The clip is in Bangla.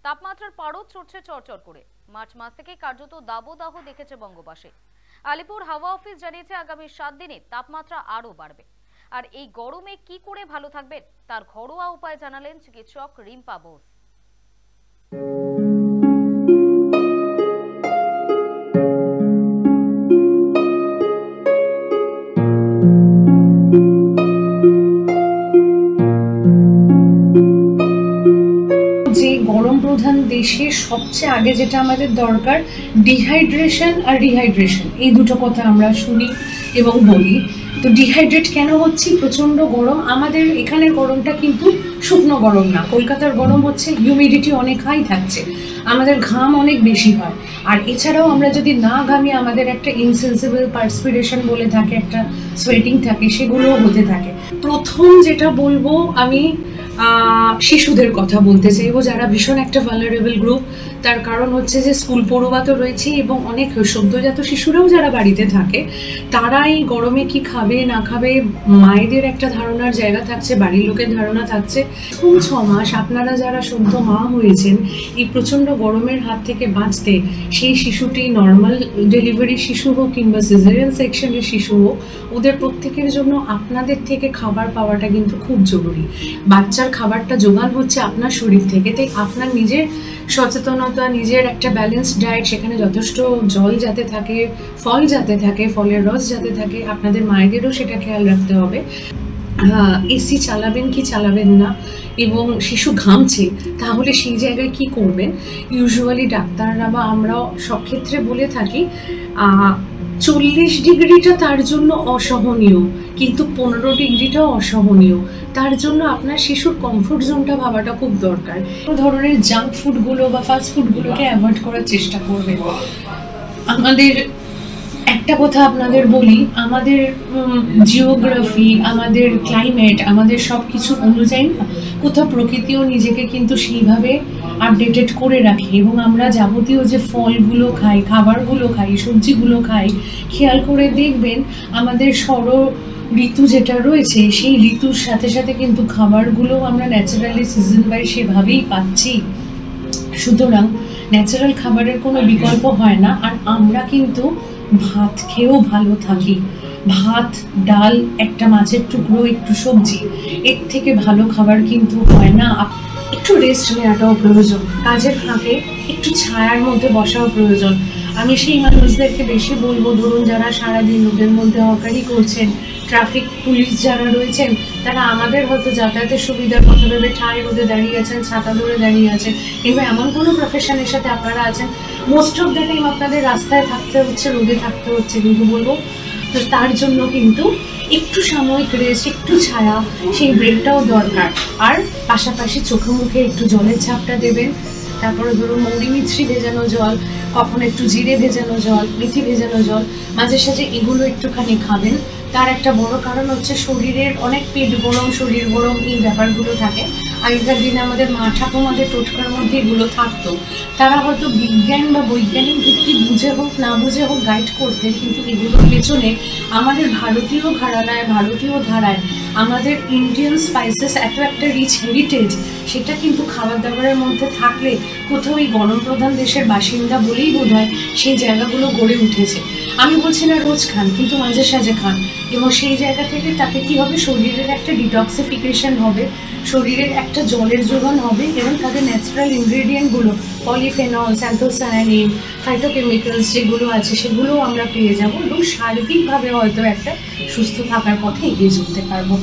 তাপমাত্রার পারদ চড়ছে চরচর করে। মার্চ মাস থেকে কার্যত দাবদাহ দেখেছে বঙ্গবাসী। আলিপুর হাওয়া অফিস জানিয়েছে আগামী 7 দিনে তাপমাত্রা আরো বাড়বে। আর এই গরমে কি করে ভালো থাকবেন তার ঘরোয়া উপায় জানালেন চিকিৎসক রিম্পা বোস। যে গরম প্রধান দেশে সবচেয়ে আগে যেটা আমাদের দরকার ডিহাইড্রেশন আর রিহাইড্রেশন, এই দুটো কথা আমরা শুনি এবং বলি। তো ডিহাইড্রেট কেন হচ্ছে? প্রচণ্ড গরম। আমাদের এখানের গরমটা কিন্তু শুকনো গরম না, কলকাতার গরম হচ্ছে হিউমিডিটি অনেক হাই থাকছে, আমাদের ঘাম অনেক বেশি হয়। আর এছাড়াও আমরা যদি না ঘামি আমাদের একটা ইনসেন্সিবল পার্সপিরেশন বলে থাকে, একটা সোয়েটিং থাকে, সেগুলোও হতে থাকে। প্রথম যেটা বলবো আমি শিশুদের কথা বলতে চাইবো, যারা ভীষণ একটা ভালনারেবল গ্রুপ। তার কারণ হচ্ছে যে স্কুল পড়ুয়া তো রয়েছে এবং অনেক সদ্যজাত শিশুরাও যারা বাড়িতে থাকে, তারা এই গরমে কি খাবে না খাবে মায়েদের একটা ধারণার জায়গা থাকছে, বাড়ির লোকের ধারণা থাকছে। প্রথম 6 মাস আপনারা যারা সদ্য মা হয়েছেন, এই প্রচণ্ড গরমের হাত থেকে বাঁচতে সেই শিশুটি নর্মাল ডেলিভারি শিশু হোক কিংবা সিজারিয়ান সেকশনের শিশু হোক, ওদের প্রত্যেকের জন্য আপনাদের থেকে খাবার পাওয়াটা কিন্তু খুব জরুরি। বাচ্চার খাবারটা জোগান হচ্ছে আপনার শরীর থেকে, তাই আপনার নিজের সচেতনতা, নিজের একটা ব্যালেন্সড ডায়েট, সেখানে যথেষ্ট জল যাতে থাকে, ফল যাতে থাকে, ফলের রস যাতে থাকে, আপনাদের মায়েদেরও সেটা খেয়াল রাখতে হবে। এসি চালাবেন কি চালাবেন না, এবং শিশু ঘামছে তাহলে সেই জায়গায় কি করবেন। ইউজুয়ালি ডাক্তাররা বা আমরাও সব ক্ষেত্রে বলে থাকি 40 ডিগ্রিটা তার জন্য অসহনীয়, কিন্তু 15 ডিগ্রিটাও অসহনীয়। তার জন্য আপনার শিশুর কমফোর্ট জোনটা ভাবাটা খুব দরকার। কোনো ধরনের জাঙ্ক ফুডগুলো বা ফাস্ট ফুডগুলোকে অ্যাভয়েড করার চেষ্টা করবেন। আমাদের একটা কথা আপনাদের বলি, আমাদের জিওগ্রাফি, আমাদের ক্লাইমেট, আমাদের সব কিছু অনুযায়ী না কোথাও প্রকৃতিও নিজেকে কিন্তু সেইভাবে আপডেটেড করে রাখে। এবং আমরা যাবতীয় যে ফলগুলো খাই, খাবারগুলো খাই, সবজিগুলো খাই, খেয়াল করে দেখবেন আমাদের ঋতু যেটা রয়েছে সেই ঋতুর সাথে সাথে কিন্তু খাবারগুলো আমরা ন্যাচারালি সিজন বাই সেভাবেই পাচ্ছি। সুতরাং ন্যাচারাল খাবারের কোনো বিকল্প হয় না। আর আমরা কিন্তু ভাত খেয়েও ভালো থাকি। ভাত, ডাল, একটা মাছের টুকরো, একটু সবজি, এর থেকে ভালো খাবার কিন্তু হয় না। একটু রেস্ট নেওয়াটাও প্রয়োজন, কাজের ফাঁকে একটু ছায়ার মধ্যে বসাও প্রয়োজন। আমি সেই মানুষদেরকে বেশি বলবো, ধরুন যারা সারাদিন রোদের মধ্যে হকারি করছেন, ট্রাফিক পুলিশ যারা রয়েছেন, তারা আমাদের হয়তো যাতায়াতের সুবিধার কথা ভেবে ঠায় রোদে দাঁড়িয়ে আছেন, ছাতা ধরে দাঁড়িয়ে আছেন, কিংবা এমন কোনো প্রফেশনের সাথে আপনারা আছেন মোস্ট অফ দ্য টাইম আপনাদের রাস্তায় থাকতে হচ্ছে, রোদে থাকতে হচ্ছে। কিন্তু বলবো তো তার জন্য কিন্তু একটু সাময়িক রেস্ট, একটু ছায়া, সেই ব্রেকটাও দরকার। আর পাশাপাশি চোখে মুখে একটু জলের ছাপটা দেবেন। তারপরে ধরুন মৌরি মিছরি ভেজানো জল, কখন একটু জিরে ভেজানো জল, মেথি ভেজানো জল, মাঝে সাঝে এগুলো একটুখানি খাবেন। তার একটা বড় কারণ হচ্ছে শরীরের অনেক পেট গরম, শরীর গরম, এই ব্যাপারগুলো থাকে। আগেকার দিনে আমাদের মা ঠাকুমাদের টোটকার মধ্যে এগুলো থাকতো। তারা হয়তো বিজ্ঞান বা বৈজ্ঞানিক ভিত্তি বুঝে হোক না বুঝে হোক গাইড করতেন, কিন্তু এগুলোর পেছনে আমাদের ভারতীয় ঘরানায়, ভারতীয় ধারায় আমাদের ইন্ডিয়ান স্পাইসেস এত একটা রিচ হেরিটেজ, সেটা কিন্তু খাবার দাবারের মধ্যে থাকলে কোথাও এই গরম প্রধান দেশের বাসিন্দা বলেই বোধহয় সেই জায়গাগুলো গড়ে উঠেছে। আমি বলছি না রোজ খান, কিন্তু মাঝে সাঝে খান, এবং সেই জায়গা থেকে তাতে কি হবে, শরীরের একটা ডিটক্সিফিকেশন হবে, শরীরের একটা জলের যোগান হবে, এবং তাদের ন্যাচারাল ইনগ্রেডিয়েন্টগুলো পলিফেনল, অ্যান্থোসায়ানিন, ফাইটোকেমিক্যালস যেগুলো আছে সেগুলোও আমরা পেয়ে যাব, এবং সার্বিকভাবে হয়তো একটা সুস্থ থাকার পথে এগিয়ে চলতে পারবো।